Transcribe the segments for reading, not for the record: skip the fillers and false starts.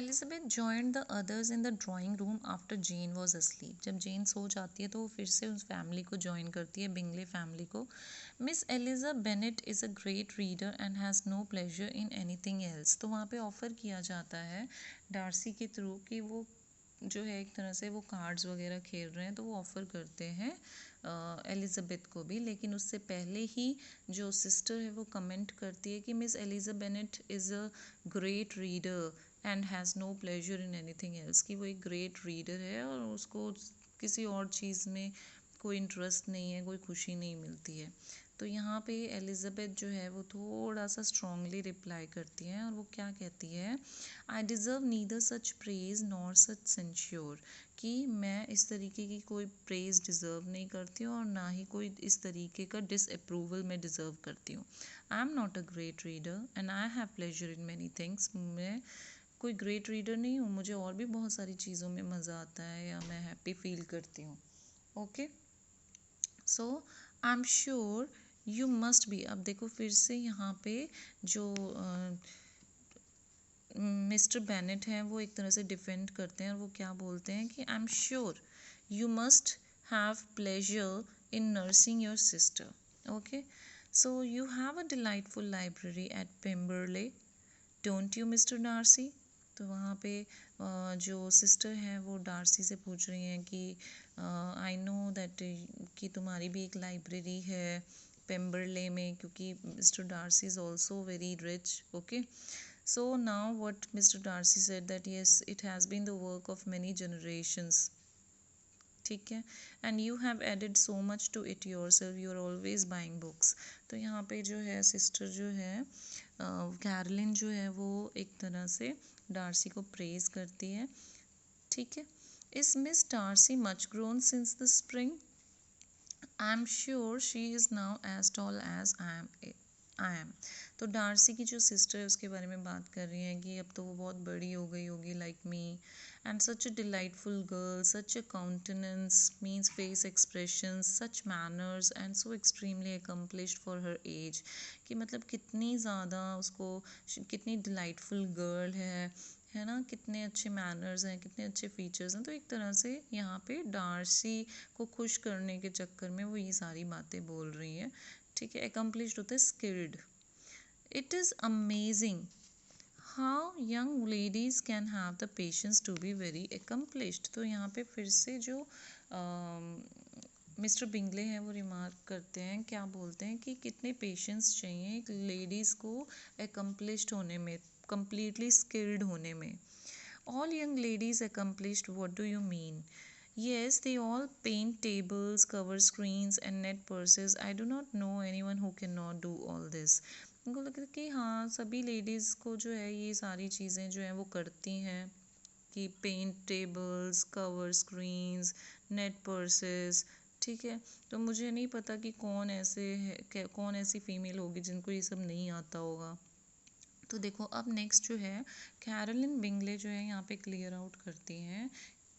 Elizabeth joined the others in the drawing room after Jane was asleep. जब Jane सो जाती है तो वो फिर से उस फैमिली को ज्वाइन करती है, बिंगले फैमिली को। Miss Eliza Bennet is a great reader and has no pleasure in anything else. तो वहाँ पे ऑफ़र किया जाता है डार्सी के थ्रू कि वो जो है एक तरह से वो कार्ड्स वगैरह खेल रहे हैं, तो वो ऑफ़र करते हैं एलिज़ाबेथ को भी। लेकिन उससे पहले ही जो सिस्टर है वो कमेंट करती है कि Miss Eliza Bennet is a great reader and has no pleasure in anything else, कि वो एक ग्रेट रीडर है और उसको किसी और चीज़ में कोई इंटरेस्ट नहीं है, कोई खुशी नहीं मिलती है। तो यहाँ पे एलिज़ाबेथ जो है वो थोड़ा सा स्ट्रांगली रिप्लाई करती है और वो क्या कहती है, I deserve neither such praise nor such censure, कि मैं इस तरीके की कोई प्रेज डिज़र्व नहीं करती हूँ और ना ही कोई इस तरीके का डिसअप्रूवल मैं डिज़र्व करती हूँ। I am not a great reader and I have pleasure in many things. मैं कोई ग्रेट रीडर नहीं हूँ, मुझे और भी बहुत सारी चीज़ों में मज़ा आता है या मैं हैप्पी फील करती हूँ। Okay, so I am sure you must be. अब देखो फिर से यहाँ पे जो मिस्टर बेनेट हैं वो एक तरह से डिफेंड करते हैं और वो क्या बोलते हैं कि I am sure you must have pleasure in nursing your sister. Okay, so you have a delightful library at Pemberley, don't you Mr Darcy. तो वहाँ पे जो सिस्टर हैं वो डार्सी से पूछ रही हैं कि आई नो दैट कि तुम्हारी भी एक लाइब्रेरी है पेम्बरले में, क्योंकि Mr Darcy is also very rich. Okay, so now what Mr. Darcy said that yes, it has been the work of many generations, ठीक है, and you have added so much to it yourself, you are always buying books. तो यहाँ पे जो है sister जो है Caroline जो है वो एक तरह से डार्सी को प्रेज करती है। ठीक है, is Miss Darcy much grown since the spring, I am sure she is now as tall as I am. तो डार्सी की जो सिस्टर है उसके बारे में बात कर रही हैं कि अब तो वो बहुत बड़ी हो गई होगी like me, and such a delightful girl, such a countenance means face expression, such manners and so extremely accomplished for her age, कि मतलब कितनी ज़्यादा उसको, कितनी डिलाइटफुल गर्ल है ना, कितने अच्छे मैनर्स हैं, कितने अच्छे फीचर्स हैं। तो एक तरह से यहाँ पे डार्सी को खुश करने के चक्कर में वो ये सारी बातें बोल रही हैं। ठीक है, अकम्पलिश्ड होता है skilled. It is amazing how young ladies can have the patience to be very accomplished. तो यहाँ पे फिर से जो मिस्टर बिंगले हैं वो रिमार्क करते हैं, क्या बोलते हैं कि कितने पेशेंस चाहिए एक लेडीज़ को अकम्पलिश्ड होने में, completely skilled होने में। All young ladies accomplished, what do you mean? Yes, they all paint tables, cover screens and knit purses. I do not know anyone who cannot do all this. उनको लगता है कि हाँ सभी लेडीज़ को जो है ये सारी चीज़ें जो हैं वो करती हैं, कि paint tables, cover screens, net purses. ठीक है, तो मुझे नहीं पता कि कौन ऐसे है, कौन ऐसी फ़ीमेल होगी जिनको ये सब नहीं आता होगा। तो देखो अब नेक्स्ट जो है कैरोलिन बिंगले जो है यहाँ पे क्लियर आउट करती हैं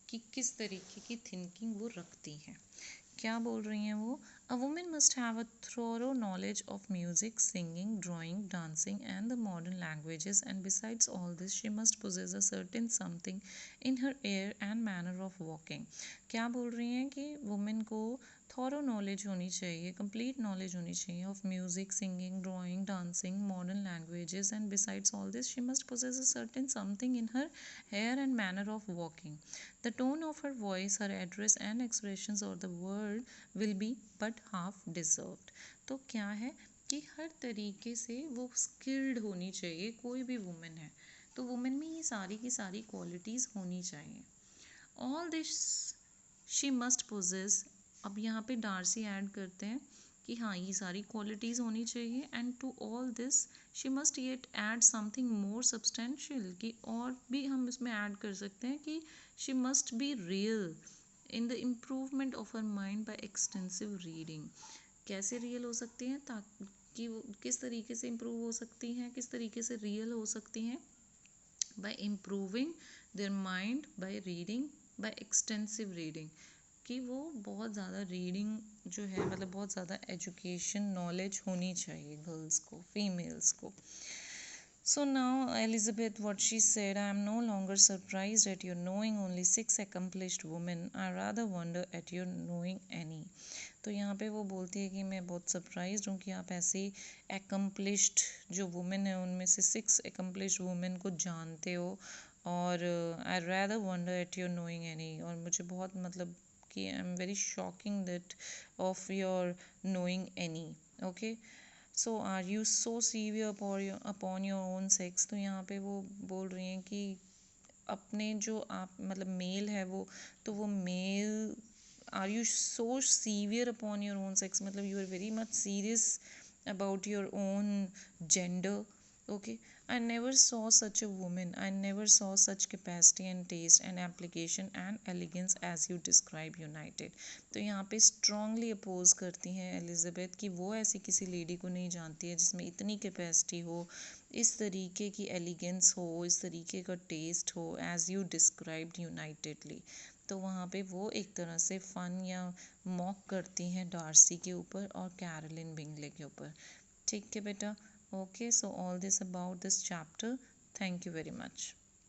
कि किस तरीके की थिंकिंग वो रखती हैं। क्या बोल रही हैं वो, a women must have a thorough knowledge of music, singing, drawing, dancing and the modern languages, and besides all this she must possess a certain something in her air and manner of walking. क्या बोल रही हैं कि women को thorough knowledge होनी चाहिए, complete knowledge होनी चाहिए of music, singing, drawing, dancing, modern languages, and besides all this she must possess a certain something in her hair and manner of walking. The tone of her voice, her address and expressions or the word will be but half deserved. तो क्या है कि हर तरीके से वो skilled होनी चाहिए, कोई भी वुमेन है तो वुमेन में ये सारी की सारी क्वालिटीज़ होनी चाहिए। All this she must possess. अब यहाँ पे डार्सी ऐड करते हैं कि हाँ ये सारी क्वालिटीज़ होनी चाहिए, and to all this she must yet add something more substantial, कि और भी हम इसमें ऐड कर सकते हैं कि she must be real in the improvement of her mind bye extensive reading. कैसे रियल हो सकती हैं, ताकि वो किस तरीके से इम्प्रूव हो सकती हैं, किस तरीके से रियल हो सकती हैं, by improving their mind by reading, by extensive reading, कि वो बहुत ज़्यादा रीडिंग जो है मतलब बहुत ज़्यादा एजुकेशन नॉलेज होनी चाहिए गर्ल्स को, फीमेल्स को। So now, Elizabeth, what she said, I am no longer surprised at your knowing only six accomplished women. I rather wonder at your knowing any. तो यहाँ पे वो बोलती है कि मैं बहुत सरप्राइज्ड हूँ कि आप ऐसी accomplished जो वुमेन है उनमें से सिक्स accomplished वुमेन को जानते हो, और आई rather wonder at your knowing any, और मुझे बहुत मतलब कि I am very shocking that of your knowing any. Okay, so are you so severe upon your own sex. तो यहाँ पे वो बोल रही हैं कि अपने जो आप मतलब मेल है वो, तो वो male, are you so severe upon your own sex मतलब you are very much serious about your own gender. Okay, I never saw such a woman, I never saw such capacity and taste and application and elegance as you describe united. तो यहाँ पे strongly oppose करती हैं Elizabeth कि वो ऐसी किसी lady को नहीं जानती है जिसमें इतनी कैपेसिटी हो, इस तरीके की एलिगेंस हो, इस तरीके का टेस्ट हो, एज यू डिस्क्राइब्ड यूनाइटेडली. तो वहाँ पे वो एक तरह से फ़न या मॉक करती हैं डार्सी के ऊपर और कैरोलिन बिंगले के ऊपर. ठीक है बेटा. Okay, so all this about this chapter. Thank you very much.